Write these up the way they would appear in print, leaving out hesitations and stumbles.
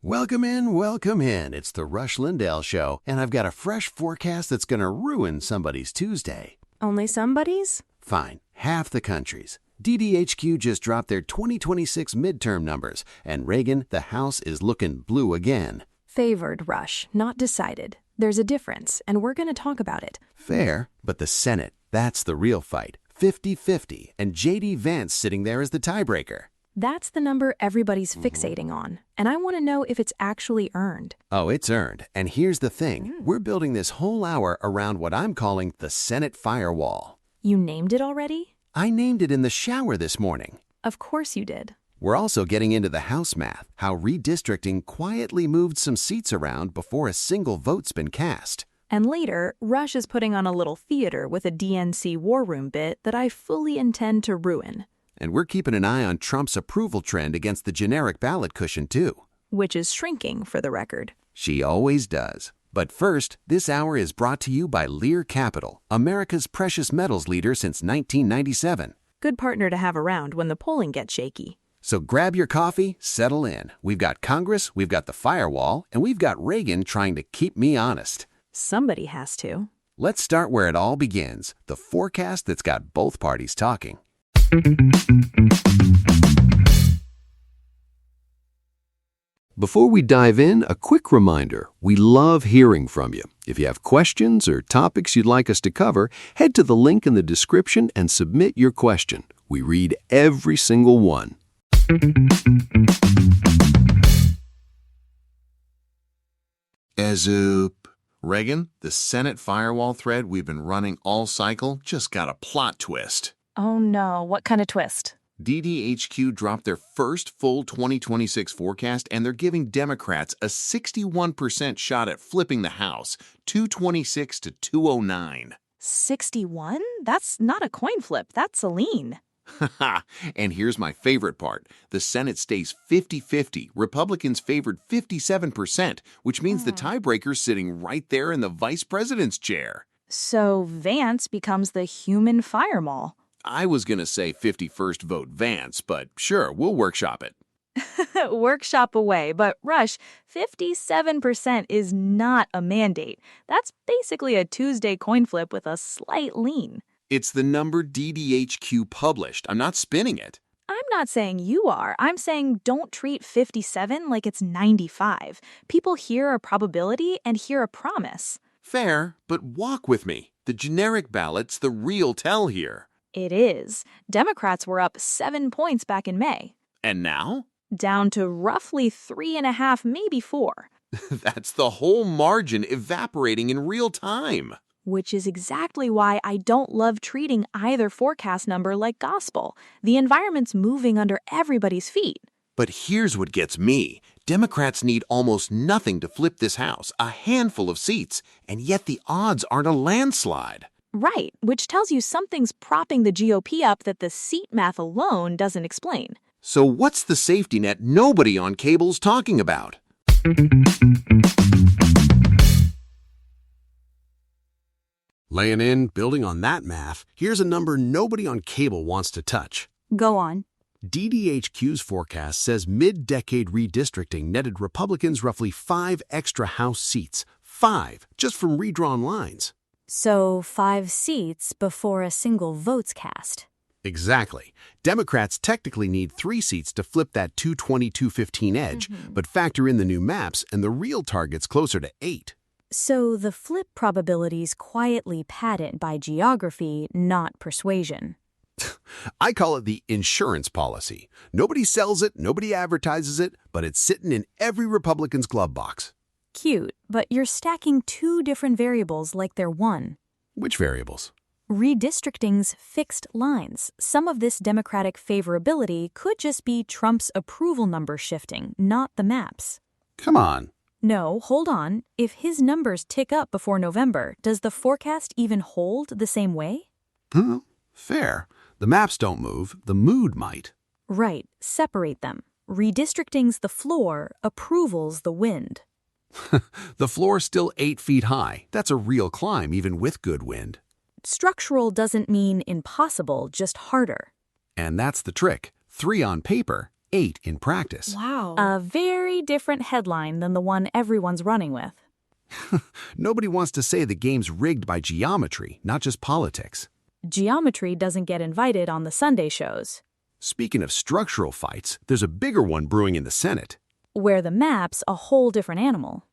Welcome in, welcome in. It's the Rush Lindell Show, and I've got a fresh forecast that's going to ruin somebody's Tuesday. Only somebody's? Fine, half the country's. DDHQ just dropped their 2026 midterm numbers, and Reagan, the House, is looking blue again. Favored, Rush, not decided. There's a difference, and we're going to talk about it. Fair, but the Senate, that's the real fight. 50-50, and JD Vance sitting there as the tiebreaker. That's the number everybody's fixating on, and I want to know if it's actually earned. Oh, it's earned. And here's the thing. We're building this whole hour around what I'm calling the Senate Firewall. You named it already? I named it in the shower this morning. Of course you did. We're also getting into the House math, how redistricting quietly moved some seats around before a single vote's been cast. And later, Rush is putting on a little theater with a DNC war room bit that I fully intend to ruin. And we're keeping an eye on Trump's approval trend against the generic ballot cushion, too. Which is shrinking, for the record. She always does. But first, this hour is brought to you by Lear Capital, America's precious metals leader since 1997. Good partner to have around when the polling gets shaky. So grab your coffee, settle in. We've got Congress, we've got the Firewall, and we've got Reagan trying to keep me honest. Somebody has to. Let's start where it all begins, the forecast that's got both parties talking. Before we dive in, a quick reminder. We love hearing from you. If you have questions or topics you'd like us to cover, head to the link in the description and submit your question. We read every single one. Reagan, the Senate Firewall thread we've been running all cycle just got a plot twist. Oh no, what kind of twist? DDHQ dropped their first full 2026 forecast, and they're giving Democrats a 61% shot at flipping the House, 226 to 209. 61? That's not a coin flip, that's a lean. Haha, and here's my favorite part. The Senate stays 50-50. Republicans favored 57%, which means the tiebreaker's sitting right there in the vice president's chair. So Vance becomes the human firewall. I was going to say 51st vote Vance, but sure, we'll workshop it. Workshop away, but Rush, 57% is not a mandate. That's basically a Tuesday coin flip with a slight lean. It's the number DDHQ published. I'm not spinning it. I'm not saying you are. I'm saying don't treat 57 like it's 95. People hear a probability and hear a promise. Fair, but walk with me. The generic ballot's the real tell here. It is. Democrats were up 7 points back in May. And now? Down to roughly 3.5, maybe 4. That's the whole margin evaporating in real time. Which is exactly why I don't love treating either forecast number like gospel. The environment's moving under everybody's feet. But here's what gets me. Democrats need almost nothing to flip this House, a handful of seats, and yet the odds aren't a landslide. Right, which tells you something's propping the GOP up that the seat math alone doesn't explain. So what's the safety net nobody on cable's talking about? Laying in, building on that math, here's a number nobody on cable wants to touch. Go on. DDHQ's forecast says mid-decade redistricting netted Republicans roughly 5 extra House seats. 5, just from redrawn lines. So 5 seats before a single vote's cast. Exactly. Democrats technically need 3 seats to flip that 220-215 edge, but factor in the new maps and the real target's closer to 8. So the flip probabilities quietly padded by geography, not persuasion. I call it the insurance policy. Nobody sells it, nobody advertises it, but it's sitting in every Republican's glove box. Cute, but you're stacking 2 different variables like they're one. Which variables? Redistricting's fixed lines. Some of this Democratic favorability could just be Trump's approval number shifting, not the maps. Come on. No, hold on. If his numbers tick up before November, does the forecast even hold the same way? Fair. The maps don't move, the mood might. Right, separate them. Redistricting's the floor, approval's the wind. The floor's still 8 feet high. That's a real climb, even with good wind. Structural doesn't mean impossible, just harder. And that's the trick. 3 on paper, 8 in practice. Wow. A very different headline than the one everyone's running with. Nobody wants to say the game's rigged by geometry, not just politics. Geometry doesn't get invited on the Sunday shows, Speaking of structural fights, there's a bigger one brewing in the Senate. where the map's a whole different animal.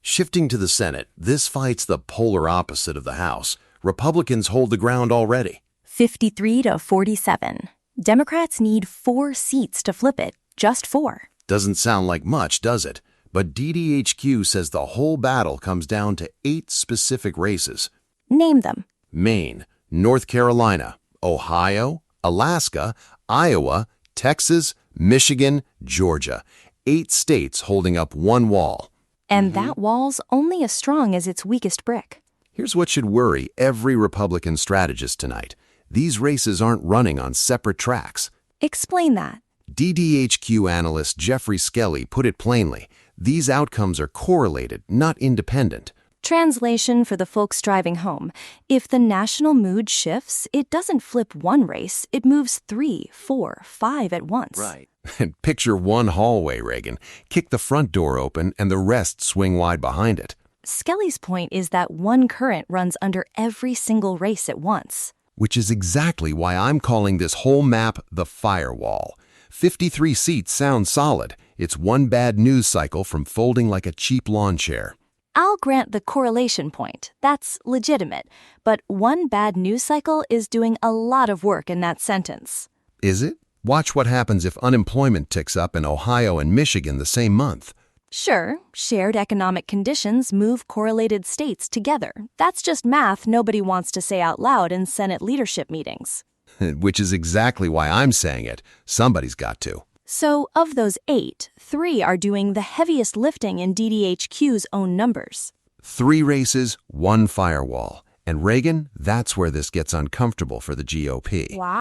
Shifting to the Senate, this fight's the polar opposite of the House. Republicans hold the ground already. 53 to 47. Democrats need 4 seats to flip it, just 4. Doesn't sound like much, does it? But DDHQ says the whole battle comes down to 8 specific races. Name them. Maine, North Carolina, Ohio, Alaska, Iowa, Texas, Michigan, Georgia. 8 states holding up one wall. And that wall's only as strong as its weakest brick. Here's what should worry every Republican strategist tonight. These races aren't running on separate tracks. Explain that. DDHQ analyst Jeffrey Skelly put it plainly. These outcomes are correlated, not independent. Translation for the folks driving home. If the national mood shifts, it doesn't flip one race, it moves 3, 4, 5 at once. And picture one hallway, Reagan. Kick the front door open and the rest swing wide behind it. Skelly's point is that one current runs under every single race at once. Which is exactly why I'm calling this whole map the Firewall. 53 seats sounds solid. It's one bad news cycle from folding like a cheap lawn chair. I'll grant the correlation point. That's legitimate. But one bad news cycle is doing a lot of work in that sentence. Is it? Watch what happens if unemployment ticks up in Ohio and Michigan the same month. Sure, shared economic conditions move correlated states together. That's just math nobody wants to say out loud in Senate leadership meetings. Which is exactly why I'm saying it. Somebody's got to. So, of those 8, 3 are doing the heaviest lifting in DDHQ's own numbers. 3 races, 1 firewall. And Reagan, that's where this gets uncomfortable for the GOP. Wow.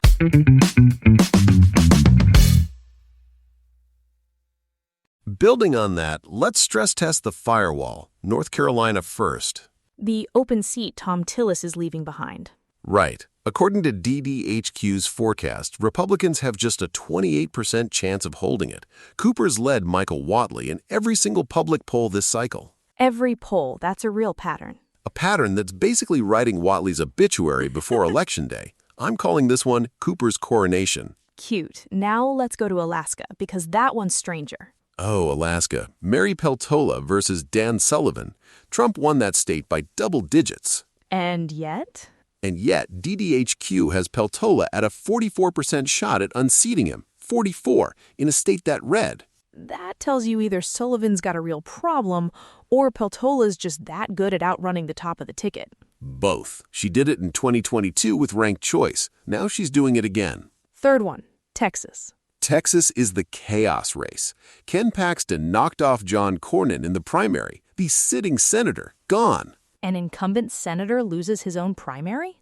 Building on that, let's stress test the Firewall, North Carolina first. The open seat Tom Tillis is leaving behind. Right. According to DDHQ's forecast, Republicans have just a 28% chance of holding it. Cooper's led Michael Whatley in every single public poll this cycle. Every poll, that's a real pattern. A pattern that's basically writing Whatley's obituary before Election Day. I'm calling this one Cooper's coronation. Cute. Now let's go to Alaska, because that one's stranger. Oh, Alaska. Mary Peltola versus Dan Sullivan. Trump won that state by double digits. And yet? And yet, DDHQ has Peltola at a 44% shot at unseating him. 44, in a state that read. That tells you either Sullivan's got a real problem or Peltola's just that good at outrunning the top of the ticket. Both. She did it in 2022 with ranked choice. Now she's doing it again. Third one, Texas. Texas is the chaos race. Ken Paxton knocked off John Cornyn in the primary. The sitting senator, gone. An incumbent senator loses his own primary?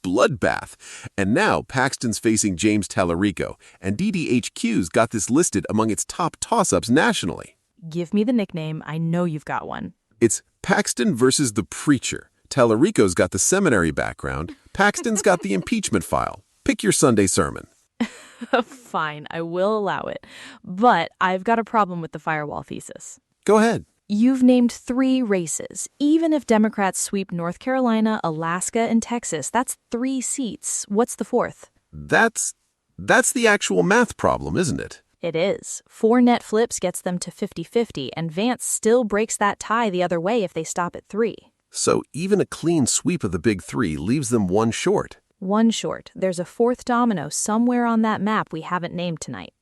Bloodbath. And now Paxton's facing James Tallarico, and DDHQ's got this listed among its top toss-ups nationally. Give me the nickname. I know you've got one. It's Paxton versus the preacher. Tallarico's got the seminary background. Paxton's got the impeachment file. Pick your Sunday sermon. Fine, I will allow it. But I've got a problem with the Firewall thesis. Go ahead. You've named 3 races. Even if Democrats sweep North Carolina, Alaska, and Texas, that's 3 seats. What's the 4th? That's the actual math problem, isn't it? It is. 4 net flips gets them to 50-50, and Vance still breaks that tie the other way if they stop at 3. So even a clean sweep of the big 3 leaves them 1 short. 1 short. There's a 4th domino somewhere on that map we haven't named tonight.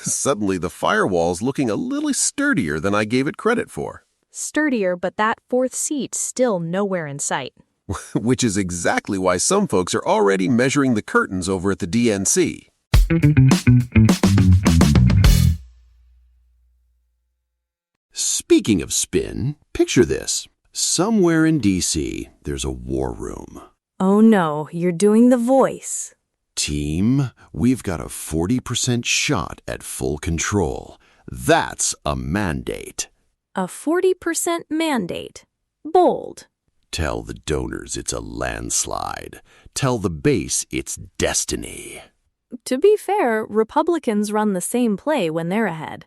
Suddenly, the Firewall's looking a little sturdier than I gave it credit for. Sturdier, but that 4th seat still nowhere in sight. Which is exactly why some folks are already measuring the curtains over at the DNC. Speaking of spin, picture this. Somewhere in D.C., there's a war room. Oh no, you're doing the voice. Team, we've got a 40% shot at full control. That's a mandate. A 40% mandate. Bold. Tell the donors it's a landslide. Tell the base it's destiny. To be fair, Republicans run the same play when they're ahead.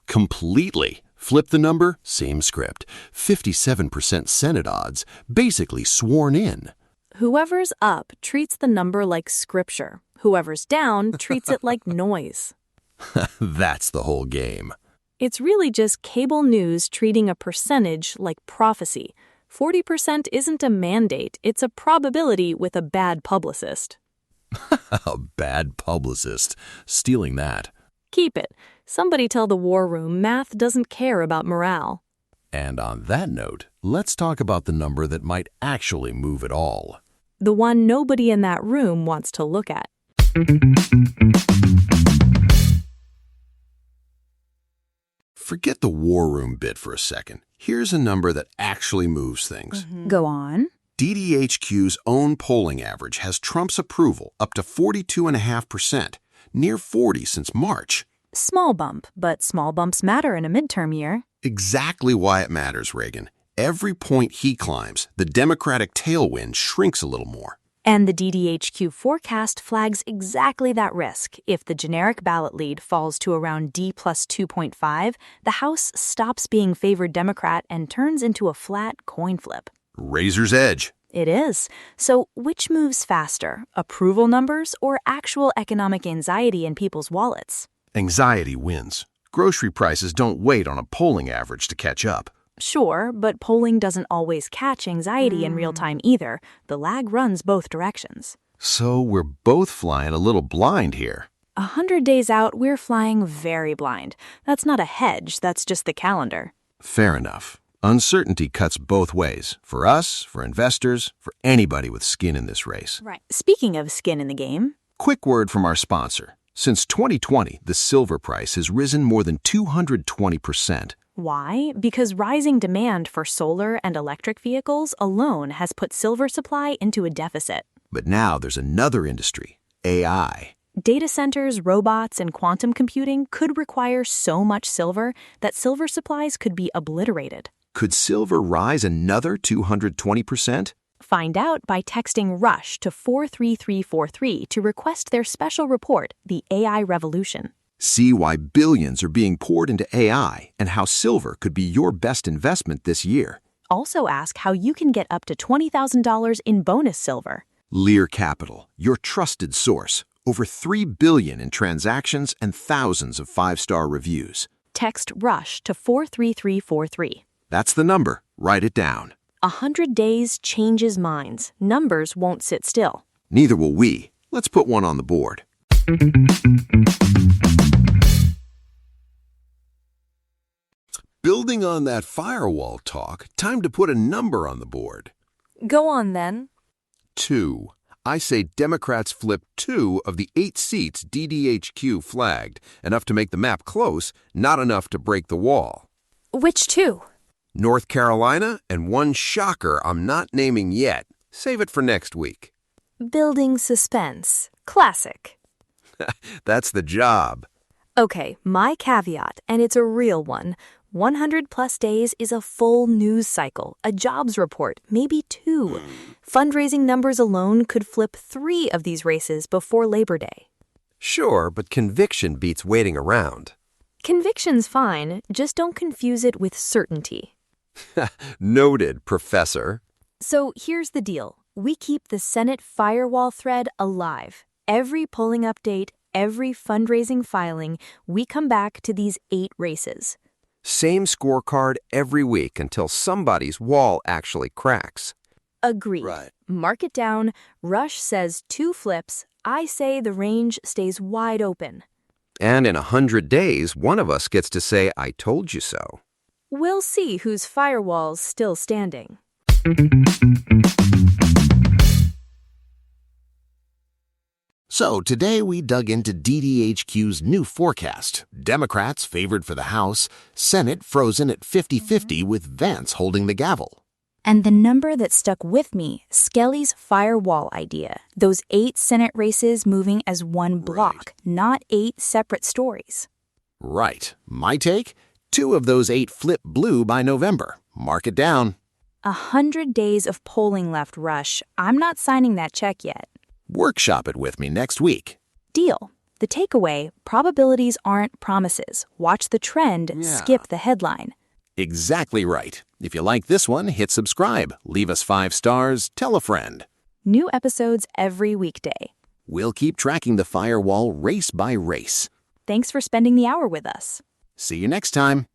Completely. Flip the number, same script. 57% Senate odds, basically sworn in. Whoever's up treats the number like scripture. Whoever's down treats it like noise. That's the whole game. It's really just cable news treating a percentage like prophecy. 40% isn't a mandate, it's a probability with a bad publicist. A bad publicist. Stealing that. Keep it. Somebody tell the war room math doesn't care about morale. And on that note, let's talk about the number that might actually move it all. The one nobody in that room wants to look at. Forget the war room bit for a second. Here's a number that actually moves things. Go on. DDHQ's own polling average has Trump's approval up to 42.5%, near 40 since March. Small bump, but small bumps matter in a midterm year. Exactly why it matters, Reagan. Every point he climbs, the Democratic tailwind shrinks a little more. And the DDHQ forecast flags exactly that risk. If the generic ballot lead falls to around D plus 2.5, the House stops being favored Democrat and turns into a flat coin flip. Razor's edge. It is. So which moves faster, approval numbers or actual economic anxiety in people's wallets? Anxiety wins. Grocery prices don't wait on a polling average to catch up. Sure, but polling doesn't always catch anxiety in real time either. The lag runs both directions. So we're both flying a little blind here. 100 days out, we're flying very blind. That's not a hedge, that's just the calendar. Fair enough. Uncertainty cuts both ways. For us, for investors, for anybody with skin in this race. Right. Speaking of skin in the game. Quick word from our sponsor. Since 2020, the silver price has risen more than 220%. Why? Because rising demand for solar and electric vehicles alone has put silver supply into a deficit. But now there's another industry, AI. Data centers, robots, and quantum computing could require so much silver that silver supplies could be obliterated. Could silver rise another 220%? Find out by texting RUSH to 43343 to request their special report, The AI Revolution. See why billions are being poured into AI and how silver could be your best investment this year. Also ask how you can get up to $20,000 in bonus silver. Lear Capital, your trusted source. Over $3 billion in transactions and thousands of 5-star reviews. Text RUSH to 43343. That's the number. Write it down. 100 days changes minds. Numbers won't sit still. Neither will we. Let's put one on the board. Building on that firewall talk, time to put a number on the board. Go on then. 2. I say Democrats flip 2 of the 8 seats DDHQ flagged, enough to make the map close, not enough to break the wall. Which 2? North Carolina and one shocker I'm not naming yet. Save it for next week. Building suspense. Classic. That's the job. Okay, my caveat, and it's a real one. 100 plus days is a full news cycle, a jobs report, maybe 2. Fundraising numbers alone could flip 3 of these races before Labor Day. Sure, but conviction beats waiting around. Conviction's fine, just don't confuse it with certainty. Noted, Professor. So here's the deal. We keep the Senate firewall thread alive. Every polling update, every fundraising filing, we come back to these 8 races. Same scorecard every week until somebody's wall actually cracks. Agreed. Right. Mark it down. Rush says 2 flips. I say the range stays wide open. And in 100 days, one of us gets to say, I told you so. We'll see whose firewall's still standing. So today we dug into DDHQ's new forecast. Democrats favored for the House, Senate frozen at 50-50 with Vance holding the gavel. And the number that stuck with me, Skelly's firewall idea. Those 8 Senate races moving as one block, not 8 separate stories. Right. My take? 2 of those 8 flip blue by November. Mark it down. 100 days of polling left, Rush. I'm not signing that check yet. Workshop it with me next week. Deal. The takeaway, probabilities aren't promises. Watch the trend, skip the headline. Exactly right. If you like this one, hit subscribe, leave us 5 stars, tell a friend. New episodes every weekday. We'll keep tracking the Firewall race by race. Thanks for spending the hour with us. See you next time.